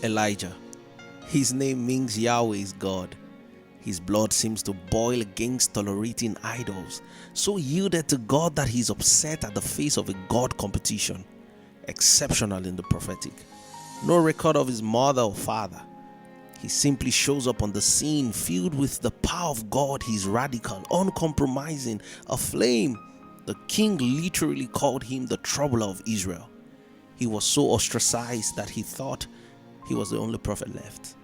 Elijah. His name means Yahweh is God. His blood seems to boil against tolerating idols, so yielded to God that he's upset at the face of a God competition. Exceptional in the prophetic. No record of his mother or father. He simply shows up on the scene filled with the power of God. He's radical, uncompromising, aflame. The king literally called him the troubler of Israel. He was so ostracized that he thought he was the only prophet left.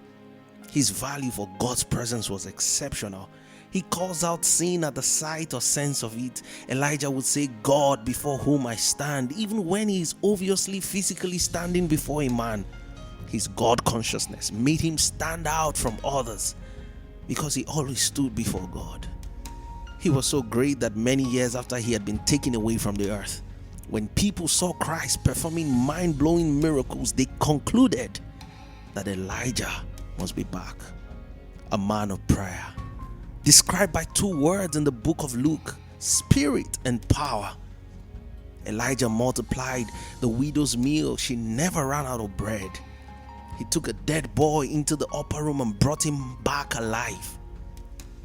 His value for God's presence was exceptional. He calls out sin at the sight or sense of it. Elijah would say, God before whom I stand, even when he is obviously physically standing before a man. His God consciousness made him stand out from others because he always stood before God. He was so great that many years after he had been taken away from the earth, when people saw Christ performing mind-blowing miracles, they concluded that Elijah must be back. A man of prayer, described by two words in the book of Luke, spirit and power. Elijah multiplied the widow's meal. She never ran out of bread. He took a dead boy into the upper room and brought him back alive.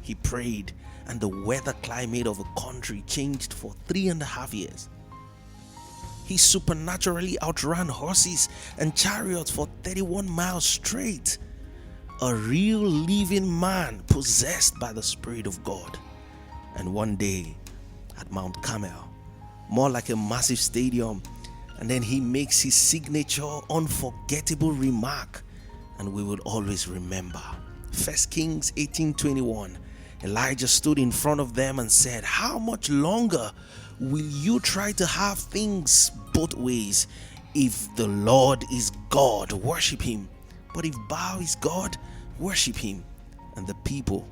He prayed, and the weather climate of a country changed for 3.5 years. He supernaturally outran horses and chariots for 31 miles straight. A real living man possessed by the Spirit of God. And one day at Mount Carmel, more like a massive stadium, and then he makes his signature unforgettable remark, and we will always remember. 1 Kings 18:21. Elijah stood in front of them and said, how much longer will you try to have things both ways? If the Lord is God, worship him. But if Baal is God, worship him. And the people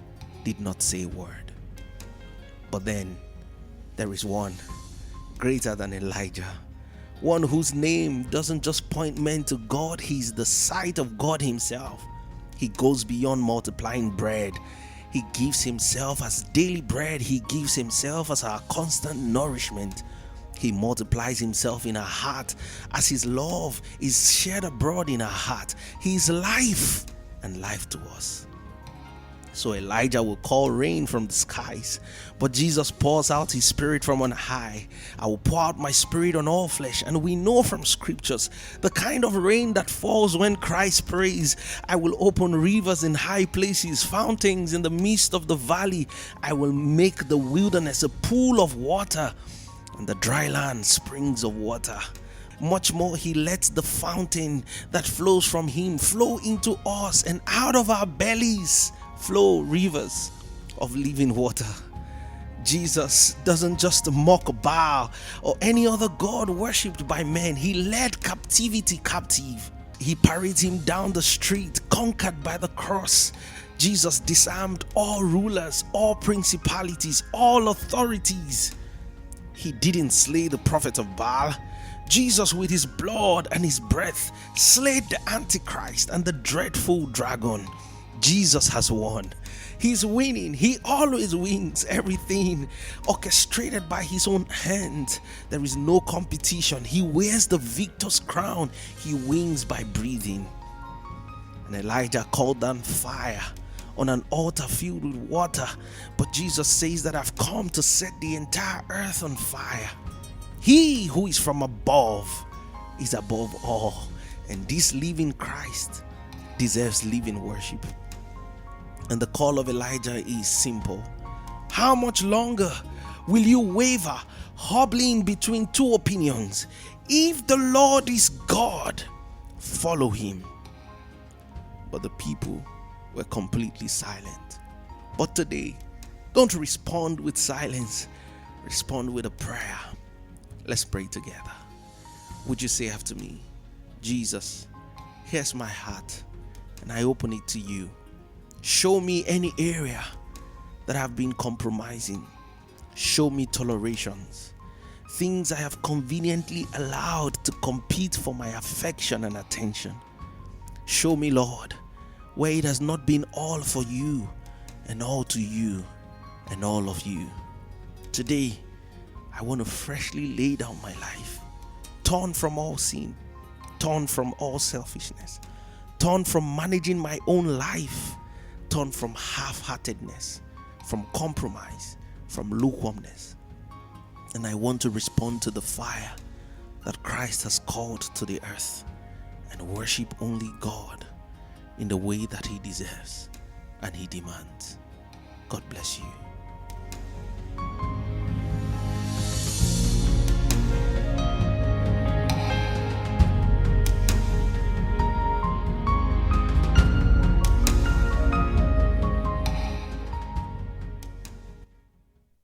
did not say a word. But then there is one greater than Elijah. One whose name doesn't just point men to God, he's the sight of God himself. He goes beyond multiplying bread. He gives himself as daily bread. He gives himself as our constant nourishment. He multiplies himself in our heart as his love is shared abroad in our heart. He is life and life to us. So Elijah will call rain from the skies, but Jesus pours out his spirit from on high. I will pour out my spirit on all flesh. And we know from scriptures the kind of rain that falls when Christ prays. I will open rivers in high places, fountains in the midst of the valley. I will make the wilderness a pool of water, and the dry land springs of water. Much more, he lets the fountain that flows from him flow into us, and out of our bellies flow rivers of living water. Jesus doesn't just mock Baal or any other god worshipped by men. He led captivity captive. He parades him down the street, conquered by the cross. Jesus disarmed all rulers, all principalities, all authorities. He didn't slay the prophet of Baal. Jesus, with his blood and his breath, slayed the Antichrist and the dreadful dragon. Jesus has won. He's winning. He always wins everything orchestrated by his own hand. There is no competition. He wears the victor's crown. He wins by breathing. And Elijah called down fire on an altar filled with water. But Jesus says that I've come to set the entire earth on fire. He who is from above is above all. And this living Christ deserves living worship. And the call of Elijah is simple. How much longer will you waver, hobbling between two opinions? If the Lord is God, follow him. But the people were completely silent. But today, don't respond with silence. Respond with a prayer. Let's pray together. Would you say after me, Jesus, here's my heart, and I open it to you. Show me any area that I've been compromising. Show me tolerations, things I have conveniently allowed to compete for my affection and attention. Show me, Lord, where it has not been all for you and all to you and all of you. Today, I want to freshly lay down my life, torn from all sin, torn from all selfishness, turn from managing my own life, turn from half-heartedness, from compromise, from lukewarmness. And I want to respond to the fire that Christ has called to the earth and worship only God in the way that He deserves and He demands. God bless you.